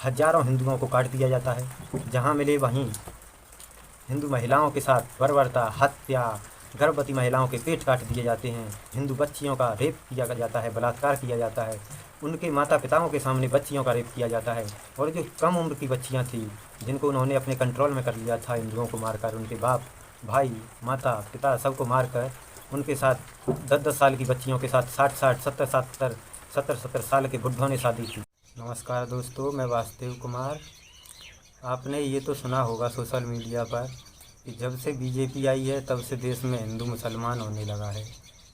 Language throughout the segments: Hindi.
हजारों हिंदुओं को काट दिया जाता है। जहाँ मिले वहीं हिंदू महिलाओं के साथ बर्बरता, हत्या, गर्भवती महिलाओं के पेट काट दिए जाते हैं। हिंदू बच्चियों का रेप किया जाता है, बलात्कार किया जाता है। उनके माता पिताओं के सामने बच्चियों का रेप किया जाता है। और जो कम उम्र की बच्चियां थीं, जिनको उन्होंने अपने कंट्रोल में कर लिया था हिंदुओं को मारकर, उनके बाप, भाई, माता पिता सबको मारकर उनके साथ 10-10 साल की बच्चियों के साथ 60-60, 70-70 साल के बुढ़ों ने शादी की। नमस्कार दोस्तों, मैं वासुदेव कुमार। आपने ये तो सुना होगा सोशल मीडिया पर कि जब से बीजेपी आई है तब से देश में हिंदू मुसलमान होने लगा है।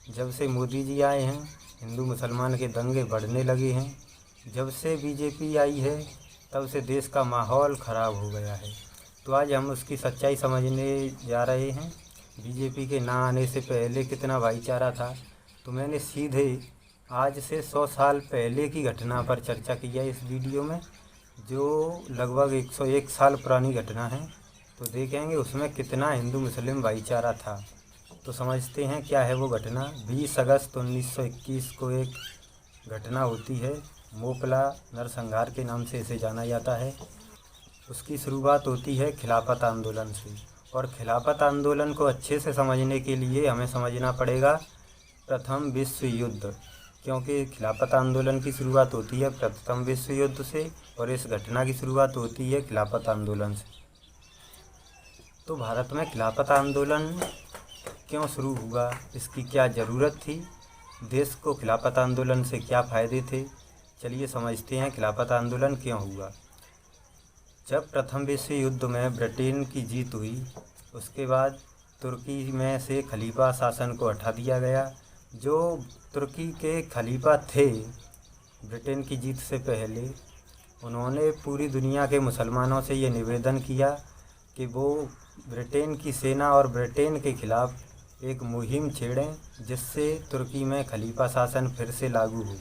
जब से मोदी जी आए हैं हिंदू मुसलमान के दंगे बढ़ने लगे हैं। जब से बीजेपी आई है तब से देश का माहौल ख़राब हो गया है। तो आज हम उसकी सच्चाई समझने जा रहे हैं। बीजेपी के ना आने से पहले कितना भाईचारा था। तो मैंने सीधे आज से 100 साल पहले की घटना पर चर्चा की है इस वीडियो में, जो लगभग 101 साल पुरानी घटना है। तो देखेंगे उसमें कितना हिंदू मुस्लिम भाईचारा था। तो समझते हैं क्या है वो घटना। 20 अगस्त 1921 को एक घटना होती है। मोपला नरसंहार के नाम से इसे जाना जाता है। उसकी शुरुआत होती है खिलाफत आंदोलन से। और खिलाफत आंदोलन को अच्छे से समझने के लिए हमें समझना पड़ेगा प्रथम विश्व युद्ध, क्योंकि खिलाफत आंदोलन की शुरुआत होती है प्रथम विश्व युद्ध से और इस घटना की शुरुआत होती है खिलाफत आंदोलन से। तो भारत में खिलाफत आंदोलन क्यों शुरू हुआ, इसकी क्या ज़रूरत थी, देश को खिलाफत आंदोलन से क्या फ़ायदे थे, चलिए समझते हैं खिलाफत आंदोलन क्यों हुआ। जब प्रथम विश्व युद्ध में ब्रिटेन की जीत हुई, उसके बाद तुर्की में से खलीफा शासन को हटा दिया गया। जो तुर्की के खलीफा थे ब्रिटेन की जीत से पहले, उन्होंने पूरी दुनिया के मुसलमानों से ये निवेदन किया कि वो ब्रिटेन की सेना और ब्रिटेन के खिलाफ़ एक मुहिम छेड़ें जिससे तुर्की में खलीफा शासन फिर से लागू हो।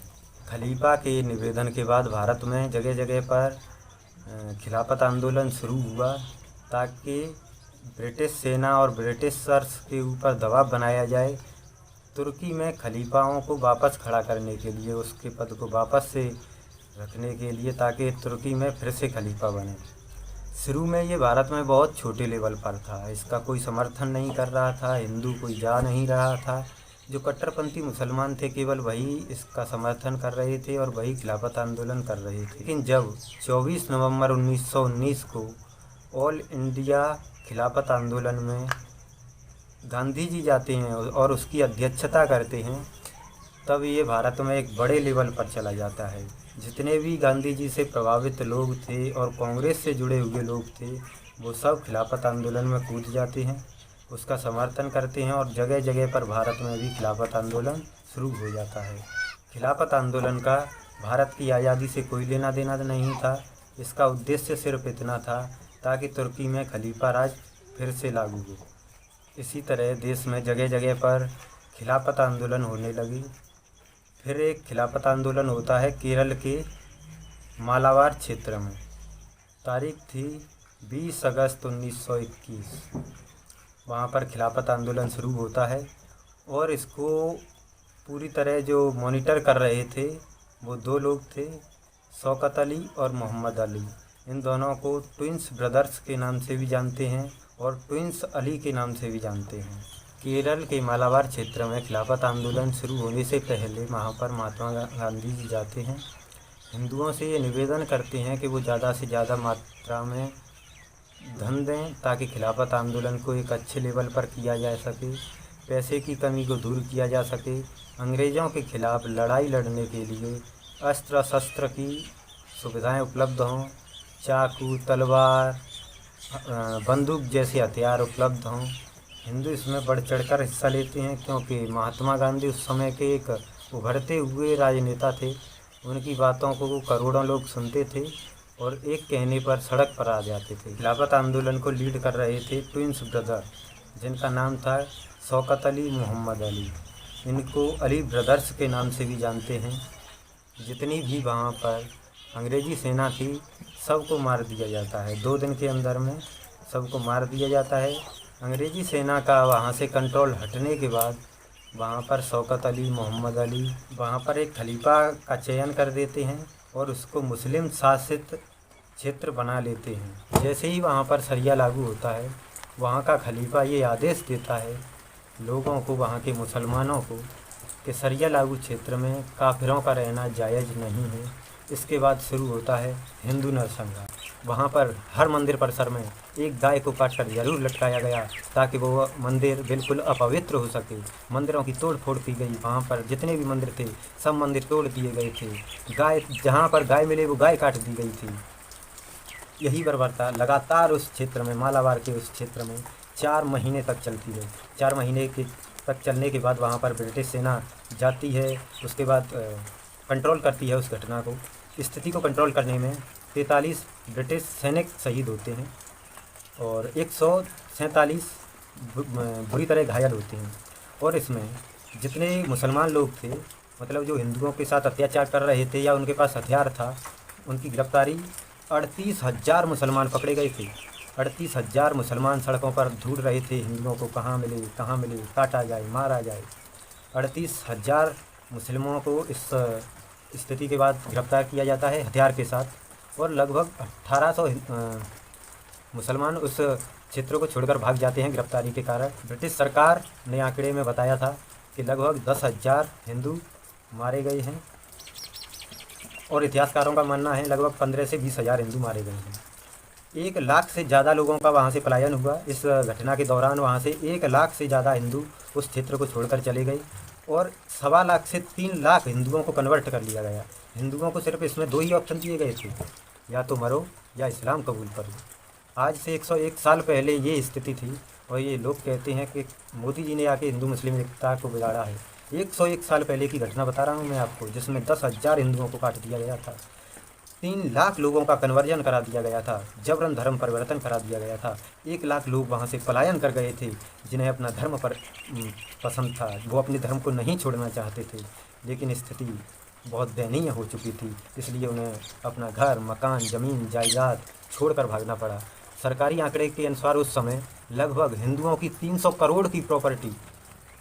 खलीफा के निवेदन के बाद भारत में जगह जगह पर खिलाफत आंदोलन शुरू हुआ ताकि ब्रिटिश सेना और ब्रिटिशर्स के ऊपर दबाव बनाया जाए तुर्की में खलीफाओं को वापस खड़ा करने के लिए, उसके पद को वापस से रखने के लिए, ताकि तुर्की में फिर से खलीफा बने। शुरू में ये भारत में बहुत छोटे लेवल पर था, इसका कोई समर्थन नहीं कर रहा था, हिंदू कोई जा नहीं रहा था। जो कट्टरपंथी मुसलमान थे केवल वही इसका समर्थन कर रहे थे और वही खिलाफत आंदोलन कर रहे थे। लेकिन जब 24 नवंबर 1919 को ऑल इंडिया खिलाफत आंदोलन में गांधी जी जाते हैं और उसकी अध्यक्षता करते हैं, तब ये भारत में एक बड़े लेवल पर चला जाता है। जितने भी गांधी जी से प्रभावित लोग थे और कांग्रेस से जुड़े हुए लोग थे, वो सब खिलाफत आंदोलन में कूद जाते हैं, उसका समर्थन करते हैं और जगह जगह पर भारत में भी खिलाफत आंदोलन शुरू हो जाता है। खिलाफत आंदोलन का भारत की आज़ादी से कोई लेना देना नहीं था। इसका उद्देश्य सिर्फ इतना था ताकि तुर्की में खलीफा राज फिर से लागू हो। इसी तरह देश में जगह जगह पर खिलाफत आंदोलन होने लगी। फिर एक खिलाफत आंदोलन होता है केरल के मालाबार क्षेत्र में। तारीख थी 20 अगस्त 1921। वहाँ पर खिलाफत आंदोलन शुरू होता है और इसको पूरी तरह जो मॉनिटर कर रहे थे वो दो लोग थे, शौकत अली और मोहम्मद अली। इन दोनों को ट्विंस ब्रदर्स के नाम से भी जानते हैं और ट्विंस अली के नाम से भी जानते हैं। केरल के मालाबार क्षेत्र में खिलाफत आंदोलन शुरू होने से पहले वहाँ पर महात्मा गांधी जी जाते हैं, हिंदुओं से ये निवेदन करते हैं कि वो ज़्यादा से ज़्यादा मात्रा में धन दें ताकि खिलाफत आंदोलन को एक अच्छे लेवल पर किया जा सके, पैसे की कमी को दूर किया जा सके, अंग्रेज़ों के खिलाफ़ लड़ाई लड़ने के लिए अस्त्र शस्त्र की सुविधाएं उपलब्ध हों, चाकू, तलवार, बंदूक जैसे हथियार उपलब्ध हों। हिंदू इसमें बढ़ चढ़कर हिस्सा लेते हैं क्योंकि महात्मा गांधी उस समय के एक उभरते हुए राजनेता थे। उनकी बातों को करोड़ों लोग सुनते थे और एक कहने पर सड़क पर आ जाते थे। खिलाफत आंदोलन को लीड कर रहे थे ट्विंस ब्रदर, जिनका नाम था शौकत अली, मोहम्मद अली। इनको अली ब्रदर्स के नाम से भी जानते हैं। जितनी भी वहाँ पर अंग्रेज़ी सेना थी सबको मार दिया जाता है। 2 दिन के अंदर में सबको मार दिया जाता है। अंग्रेज़ी सेना का वहाँ से कंट्रोल हटने के बाद वहाँ पर शौकत अली, मोहम्मद अली वहाँ पर एक खलीफा का चयन कर देते हैं और उसको मुस्लिम शासित क्षेत्र बना लेते हैं। जैसे ही वहाँ पर शरिया लागू होता है, वहाँ का खलीफा ये आदेश देता है लोगों को, वहाँ के मुसलमानों को, कि शरिया लागू क्षेत्र में काफिरों का रहना जायज़ नहीं है। इसके बाद शुरू होता है हिंदू नरसंहार। वहाँ पर हर मंदिर परिसर में एक गाय को काट कर जरूर लटकाया गया, ताकि वो मंदिर बिल्कुल अपवित्र हो सके। मंदिरों की तोड़ फोड़ की गई। वहाँ पर जितने भी मंदिर थे, सब मंदिर तोड़ दिए गए थे। गाय, जहाँ पर गाय मिले वो गाय काट दी गई थी। यही बर्बरता लगातार उस क्षेत्र में, मालाबार के उस क्षेत्र में 4 महीने तक चलती है। 4 महीने के तक चलने के बाद वहाँ पर ब्रिटिश सेना जाती है। उसके बाद कंट्रोल करती है उस घटना को। स्थिति को कंट्रोल करने में 43 ब्रिटिश सैनिक शहीद होते हैं और 147 बुरी तरह घायल होते हैं। और इसमें जितने मुसलमान लोग थे, मतलब जो हिंदुओं के साथ अत्याचार कर रहे थे या उनके पास हथियार था, उनकी गिरफ्तारी 38,000 मुसलमान पकड़े गए थे। 38,000 मुसलमान सड़कों पर ढूंढ रहे थे हिंदुओं को, कहाँ मिले, काटा जाए, मारा जाए। 38,000 मुस्लिमों को इस स्थिति के बाद गिरफ्तार किया जाता है हथियार के साथ, और लगभग 1800 मुसलमान उस क्षेत्र को छोड़कर भाग जाते हैं गिरफ्तारी के कारण। ब्रिटिश सरकार ने आंकड़े में बताया था कि लगभग 10,000 हिंदू मारे गए हैं, और इतिहासकारों का मानना है लगभग 15 से 20,000 हिंदू मारे गए हैं। 1 लाख से ज़्यादा लोगों का वहाँ से पलायन हुआ। इस घटना के दौरान वहाँ से 1 लाख से ज़्यादा हिंदू उस क्षेत्र को छोड़कर चले गए, और 1.25 लाख से 3 लाख हिंदुओं को कन्वर्ट कर लिया गया। हिंदुओं को सिर्फ इसमें 2 ही ऑप्शन दिए गए थे, या तो मरो या इस्लाम कबूल करो। आज से 101 साल पहले ये स्थिति थी, और ये लोग कहते हैं कि मोदी जी ने आके हिंदू मुस्लिम एकता को बिगाड़ा है। 101 साल पहले की घटना बता रहा हूँ मैं आपको, जिसमें 10,000 हिंदुओं को काट दिया गया था, 3 लाख लोगों का कन्वर्जन करा दिया गया था, जबरन धर्म परिवर्तन करा दिया गया था। 1 लाख लोग वहाँ से पलायन कर गए थे, जिन्हें अपना धर्म पर पसंद था, वो अपने धर्म को नहीं छोड़ना चाहते थे, लेकिन स्थिति बहुत दयनीय हो चुकी थी, इसलिए उन्हें अपना घर, मकान, ज़मीन, जायदाद छोड़कर भागना पड़ा। सरकारी आंकड़े के अनुसार उस समय लगभग हिंदुओं की 300 करोड़ की प्रॉपर्टी,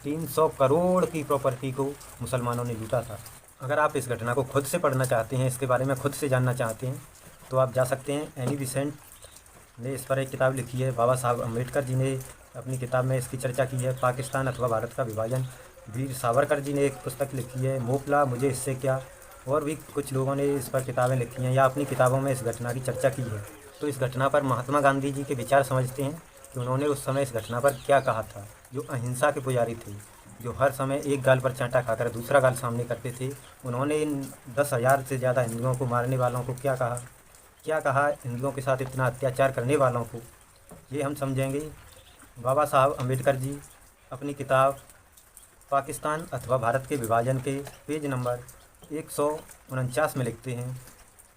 300 करोड़ की प्रॉपर्टी को मुसलमानों ने लूटा था। अगर आप इस घटना को खुद से पढ़ना चाहते हैं, इसके बारे में खुद से जानना चाहते हैं, तो आप जा सकते हैं। एनी बिसेंट ने इस पर एक किताब लिखी है। बाबा साहब अम्बेडकर जी ने अपनी किताब में इसकी चर्चा की है, पाकिस्तान अथवा भारत का विभाजन। वीर सावरकर जी ने एक पुस्तक लिखी है, मोपला मुझे इससे क्या। और भी कुछ लोगों ने इस पर किताबें लिखी हैं या अपनी किताबों में इस घटना की चर्चा की है। तो इस घटना पर महात्मा गांधी जी के विचार समझते हैं कि उन्होंने उस समय इस घटना पर क्या कहा था। जो अहिंसा के पुजारी थे, जो हर समय एक गाल पर चांटा खाकर दूसरा गाल सामने करते थे, उन्होंने इन 10,000 से ज़्यादा हिंदुओं को मारने वालों को क्या कहा हिंदुओं के साथ इतना अत्याचार करने वालों को, ये हम समझेंगे। बाबा साहब अम्बेडकर जी अपनी किताब पाकिस्तान अथवा भारत के विभाजन के पेज नंबर 149 में लिखते हैं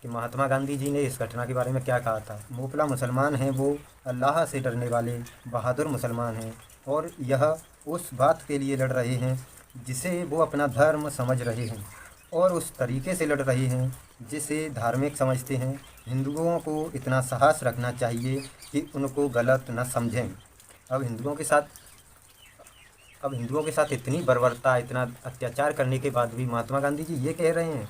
कि महात्मा गांधी जी ने इस घटना के बारे में क्या कहा था। मोपला मुसलमान हैं, वो अल्लाह से डरने वाले बहादुर मुसलमान हैं, और यह उस बात के लिए लड़ रहे हैं जिसे वो अपना धर्म समझ रहे हैं, और उस तरीके से लड़ रहे हैं जिसे धार्मिक समझते हैं। हिंदुओं को इतना साहस रखना चाहिए कि उनको गलत न समझें। अब हिंदुओं के साथ इतनी बर्बरता, इतना अत्याचार करने के बाद भी महात्मा गांधी जी ये कह रहे हैं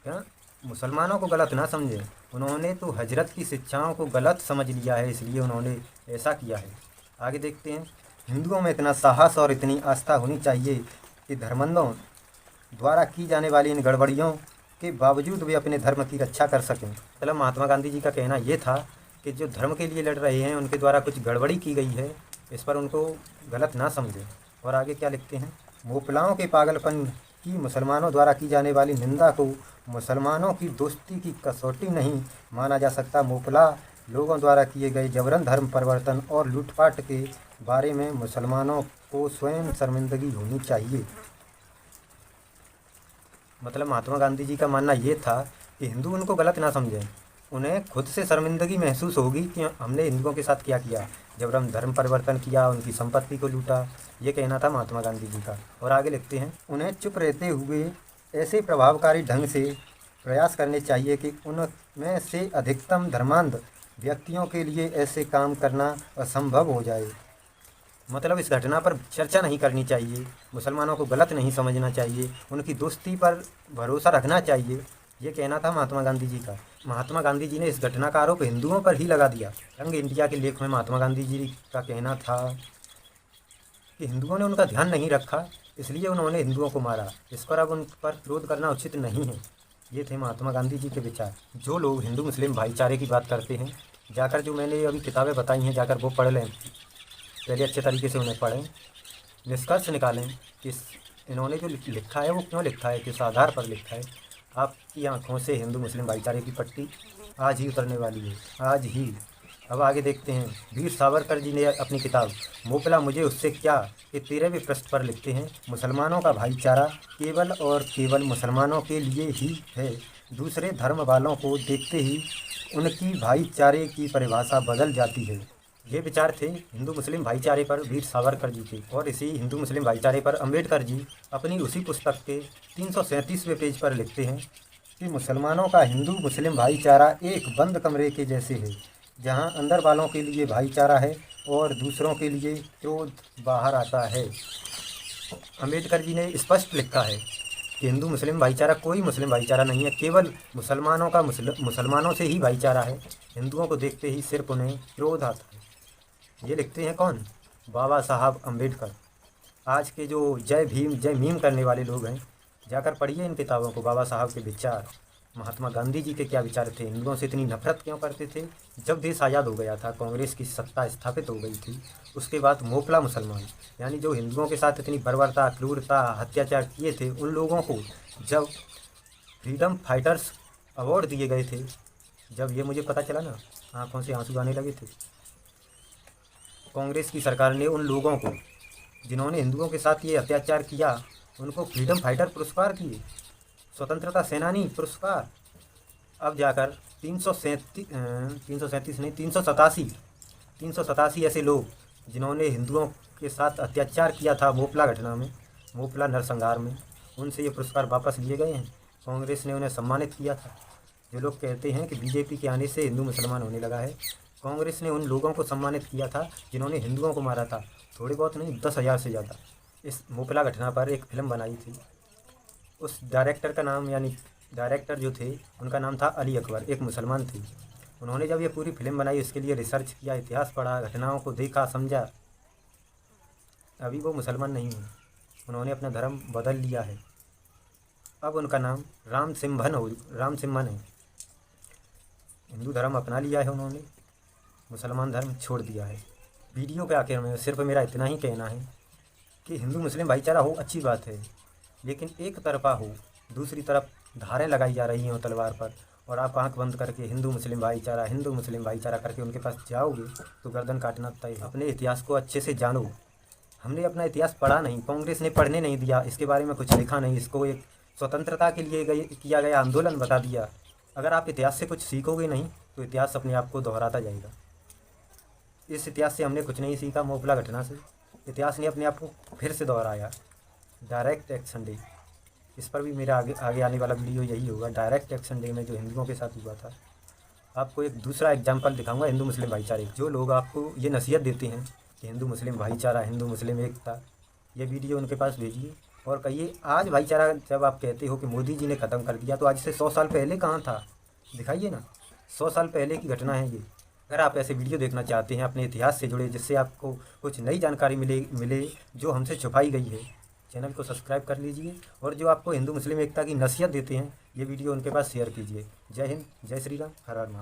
क्या मुसलमानों को गलत ना समझें। उन्होंने तो हजरत की शिक्षाओं को गलत समझ लिया है, इसलिए उन्होंने ऐसा किया है। आगे देखते हैं। हिंदुओं में इतना साहस और इतनी आस्था होनी चाहिए कि धर्मंधों द्वारा की जाने वाली इन गड़बड़ियों के बावजूद वे अपने धर्म की रक्षा कर सकें। मतलब महात्मा गांधी जी का कहना ये था कि जो धर्म के लिए लड़ रहे हैं उनके द्वारा कुछ गड़बड़ी की गई है, इस पर उनको गलत ना समझें। और आगे क्या लिखते हैं। मोपलाओं के पागलपन की मुसलमानों द्वारा की जाने वाली निंदा को मुसलमानों की दोस्ती की कसौटी नहीं माना जा सकता। मोपला लोगों द्वारा किए गए जबरन धर्म परिवर्तन और लूटपाट के बारे में मुसलमानों को स्वयं शर्मिंदगी होनी चाहिए। मतलब महात्मा गांधी जी का मानना ये था कि हिंदू उनको गलत ना समझें, उन्हें खुद से शर्मिंदगी महसूस होगी कि हमने हिंदुओं के साथ क्या किया, जबरन धर्म परिवर्तन किया, उनकी संपत्ति को लूटा। ये कहना था महात्मा गांधी जी का। और आगे लिखते हैं। उन्हें चुप रहते हुए ऐसे प्रभावकारी ढंग से प्रयास करने चाहिए कि उनमें से अधिकतम धर्मांध व्यक्तियों के लिए ऐसे काम करना असंभव हो जाए। मतलब इस घटना पर चर्चा नहीं करनी चाहिए, मुसलमानों को गलत नहीं समझना चाहिए, उनकी दोस्ती पर भरोसा रखना चाहिए। ये कहना था महात्मा गांधी जी का। महात्मा गांधी जी ने इस घटना का आरोप हिंदुओं पर ही लगा दिया। यंग इंडिया के लेख में महात्मा गांधी जी का कहना था कि हिंदुओं ने उनका ध्यान नहीं रखा, इसलिए उन्होंने हिंदुओं को मारा। इस पर अब उन पर क्रोध करना उचित नहीं है। ये थे महात्मा गांधी जी के विचार। जो लोग हिंदू मुस्लिम भाईचारे की बात करते हैं, जाकर जो मैंने अभी किताबें बताई हैं, जाकर वो पढ़ लें। पहले अच्छे तरीके से उन्हें पढ़ें, निष्कर्ष निकालें कि इन्होंने जो लिखा है वो क्यों लिखा है, किस आधार पर लिखा है। आपकी आंखों से हिंदू मुस्लिम भाईचारे की पट्टी आज ही उतरने वाली है, आज ही। अब आगे देखते हैं। वीर सावरकर जी ने अपनी किताब मोपला मुझे उससे क्या के 13वें पृष्ठ पर लिखते हैं, मुसलमानों का भाईचारा केवल और केवल मुसलमानों के लिए ही है। दूसरे धर्म वालों को देखते ही उनकी भाईचारे की परिभाषा बदल जाती है। ये विचार थे हिंदू मुस्लिम भाईचारे पर वीर सावरकर जी के। और इसी हिंदू मुस्लिम भाईचारे पर अम्बेडकर जी अपनी उसी पुस्तक के 337वें पेज पर लिखते हैं कि मुसलमानों का हिंदू मुस्लिम भाईचारा एक बंद कमरे के जैसे है, जहां अंदर वालों के लिए भाईचारा है और दूसरों के लिए क्रोध बाहर आता है। अम्बेडकर जी ने स्पष्ट लिखा है कि हिंदू मुस्लिम भाईचारा कोई मुस्लिम भाईचारा नहीं है, केवल मुसलमानों का मुसलमानों से ही भाईचारा है। हिंदुओं को देखते ही सिर्फ उन्हें क्रोध आता है। ये लिखते हैं कौन? बाबा साहब अम्बेडकर। आज के जो जय भीम जय मीम करने वाले लोग हैं, जाकर पढ़िए इन किताबों को। बाबा साहब के विचार, महात्मा गांधी जी के क्या विचार थे, हिंदुओं से इतनी नफरत क्यों करते थे। जब देश आज़ाद हो गया था, कांग्रेस की सत्ता स्थापित हो गई थी, उसके बाद मोपला मुसलमान, यानी जो हिंदुओं के साथ इतनी बर्बरता, क्रूरता, अत्याचार किए थे, उन लोगों को जब फ्रीडम फाइटर्स अवार्ड दिए गए थे, जब ये मुझे पता चला ना, आँखों से आंसू आने लगे थे। कांग्रेस की सरकार ने उन लोगों को जिन्होंने हिंदुओं के साथ ये अत्याचार किया, उनको फ्रीडम फाइटर पुरस्कार दिए, स्वतंत्रता सेनानी पुरस्कार। अब जाकर 387 ऐसे लोग जिन्होंने हिंदुओं के साथ अत्याचार किया था मोपला घटना में, मोपला नरसंहार में, उनसे ये पुरस्कार वापस लिए गए हैं। कांग्रेस ने उन्हें सम्मानित किया था। जो लोग कहते हैं कि बीजेपी के आने से हिंदू मुसलमान होने लगा है, कांग्रेस ने उन लोगों को सम्मानित किया था जिन्होंने हिंदुओं को मारा था। थोड़े बहुत नहीं, 10,000 से ज़्यादा। इस मोपला घटना पर एक फिल्म बनाई थी। उस डायरेक्टर का नाम, यानी डायरेक्टर जो थे उनका नाम था अली अकबर, एक मुसलमान थे। उन्होंने जब ये पूरी फिल्म बनाई, इसके लिए रिसर्च किया, इतिहास पढ़ा, घटनाओं को देखा, समझा। अभी वो मुसलमान नहीं हैं, उन्होंने अपना धर्म बदल लिया है। अब उनका नाम राम सिम्हन है। हिंदू धर्म अपना लिया है उन्होंने, मुसलमान धर्म छोड़ दिया है। वीडियो के आखिर में सिर्फ मेरा इतना ही कहना है कि हिंदू मुस्लिम भाईचारा हो अच्छी बात है, लेकिन एक तरफा हो, दूसरी तरफ धारें लगाई जा रही हैं तलवार पर, और आप आंख बंद करके हिंदू मुस्लिम भाईचारा करके उनके पास जाओगे तो गर्दन काटना तय है। अपने इतिहास को अच्छे से जानो। हमने अपना इतिहास पढ़ा नहीं, कांग्रेस ने पढ़ने नहीं दिया, इसके बारे में कुछ लिखा नहीं, इसको एक स्वतंत्रता के लिए किया गया आंदोलन बता दिया। अगर आप इतिहास से कुछ सीखोगे नहीं तो इतिहास अपने आप को दोहराता जाएगा। इस इतिहास से हमने कुछ नहीं सीखा। मोपला घटना से इतिहास ने अपने आप को फिर से दोहराया। डायरेक्ट एक्शन डे, इस पर भी मेरा आगे आने वाला वीडियो यही होगा। डायरेक्ट एक्शन डे में जो हिंदुओं के साथ हुआ था, आपको एक दूसरा एग्जाम्पल दिखाऊंगा हिंदू मुस्लिम भाईचारे। जो लोग आपको ये नसीहत देते हैं कि हिंदू मुस्लिम भाईचारा, हिंदू मुस्लिम एकता, ये वीडियो उनके पास भेजिए और कहिए आज भाईचारा जब आप कहते हो कि मोदी जी ने ख़त्म कर दिया, तो आज से 100 साल पहले कहाँ था, दिखाइए ना। 100 साल पहले की घटना है ये। अगर आप ऐसे वीडियो देखना चाहते हैं अपने इतिहास से जुड़े, जिससे आपको कुछ नई जानकारी मिले जो हमसे छुपाई गई है, चैनल को सब्सक्राइब कर लीजिए। और जो आपको हिंदू मुस्लिम एकता की नसीहत देते हैं, ये वीडियो उनके पास शेयर कीजिए। जय हिंद, जय श्री राम, हर हर महादेव।